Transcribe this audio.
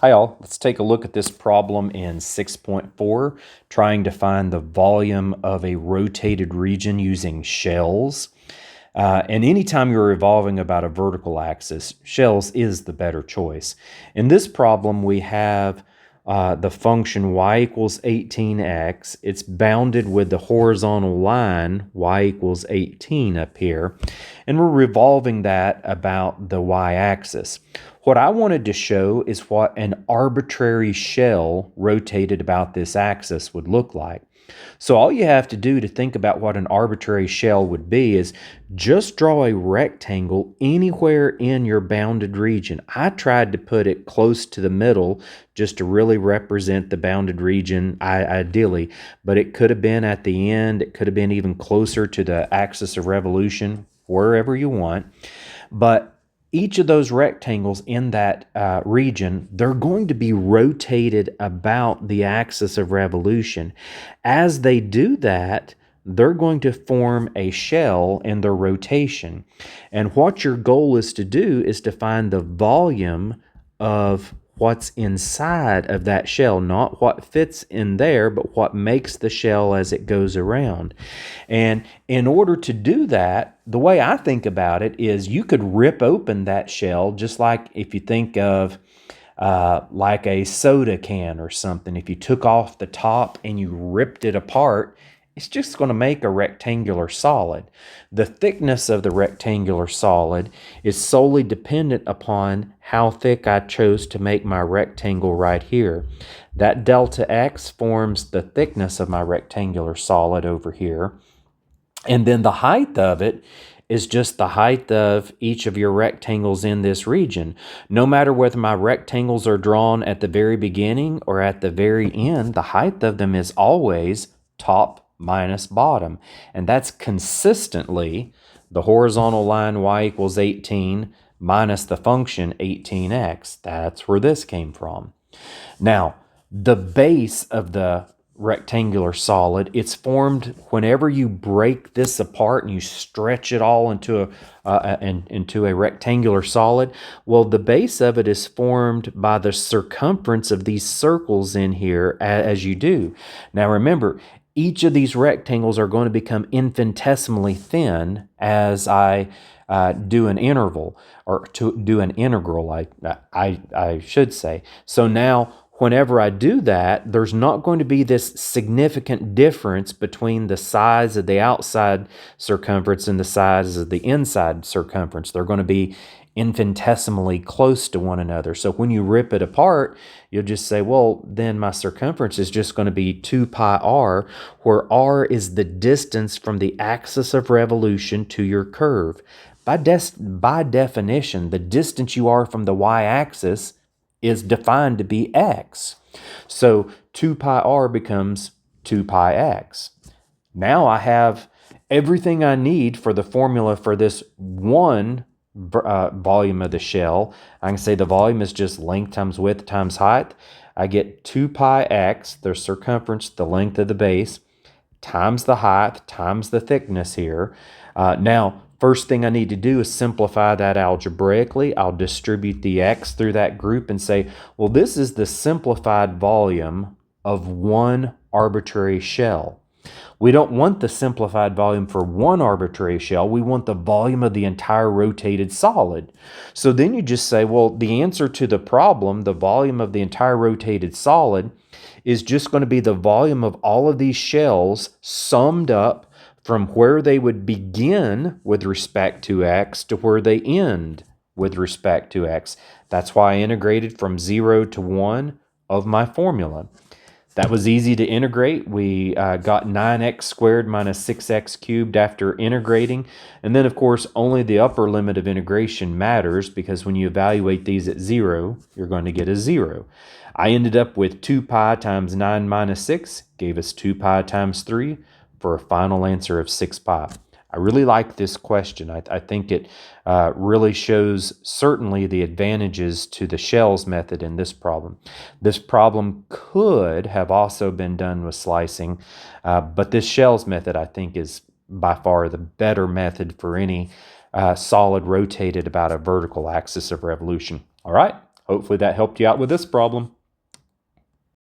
Hi all, let's take a look at this problem in 6.4, trying to find the volume of a rotated region using shells. And anytime you're revolving about a vertical axis, shells is the better choice. In this problem, we have the function y equals 18x. It's bounded with the horizontal line y equals 18 up here, and we're revolving that about the y-axis. What I wanted to show is what an arbitrary shell rotated about this axis would look like. So all you have to do to think about what an arbitrary shell would be is just draw a rectangle anywhere in your bounded region. I tried to put it close to the middle just to really represent the bounded region ideally, but it could have been at the end, it could have been even closer to the axis of revolution, wherever you want. But each of those rectangles in that region, they're going to be rotated about the axis of revolution. As they do that, they're going to form a shell in their rotation. And what your goal is to do is to find the volume of what's inside of that shell, not what fits in there, but what makes the shell as it goes around. And in order to do that, the way I think about it is you could rip open that shell, just like if you think of like a soda can or something. If you took off the top and you ripped it apart, it's just going to make a rectangular solid. The thickness of the rectangular solid is solely dependent upon how thick I chose to make my rectangle right here. That delta x forms the thickness of my rectangular solid over here. And then the height of it is just the height of each of your rectangles in this region. No matter whether my rectangles are drawn at the very beginning or at the very end, the height of them is always top minus bottom. And that's consistently the horizontal line y equals 18 minus the function 18x. That's where this came from. Now, the base of the rectangular solid, it's formed whenever you break this apart and you stretch it all into a rectangular solid. Well, the base of it is formed by the circumference of these circles in here as you do. Now remember, each of these rectangles are going to become infinitesimally thin as I do an interval, or to do an integral, I should say. So now whenever I do that, there's not going to be this significant difference between the size of the outside circumference and the size of the inside circumference. They're going to be infinitesimally close to one another. So when you rip it apart, you'll just say, well, then my circumference is just going to be 2 pi r, where r is the distance from the axis of revolution to your curve. By definition, the distance you are from the y-axis is defined to be x. So 2 pi r becomes 2 pi x. Now I have everything I need for the formula for this one volume of the shell. I can say the volume is just length times width times height. I get 2 pi x, the circumference, the length of the base, times the height, times the thickness here. Now, first thing I need to do is simplify that algebraically. I'll distribute the x through that group and say, well, this is the simplified volume of one arbitrary shell. We don't want the simplified volume for one arbitrary shell. We want the volume of the entire rotated solid. So then you just say, well, the answer to the problem, the volume of the entire rotated solid, is just going to be the volume of all of these shells summed up from where they would begin with respect to x to where they end with respect to x. That's why I integrated from 0 to 1 of my formula. That was easy to integrate. We got 9x squared minus 6x cubed after integrating. And then, of course, only the upper limit of integration matters, because when you evaluate these at 0, you're going to get a 0. I ended up with 2 pi times 9 minus 6, gave us 2 pi times 3 for a final answer of 6 pi. I really like this question. I think it really shows certainly the advantages to the shells method in this problem. This problem could have also been done with slicing, but this shells method I think is by far the better method for any solid rotated about a vertical axis of revolution. All right, Hopefully that helped you out with this problem.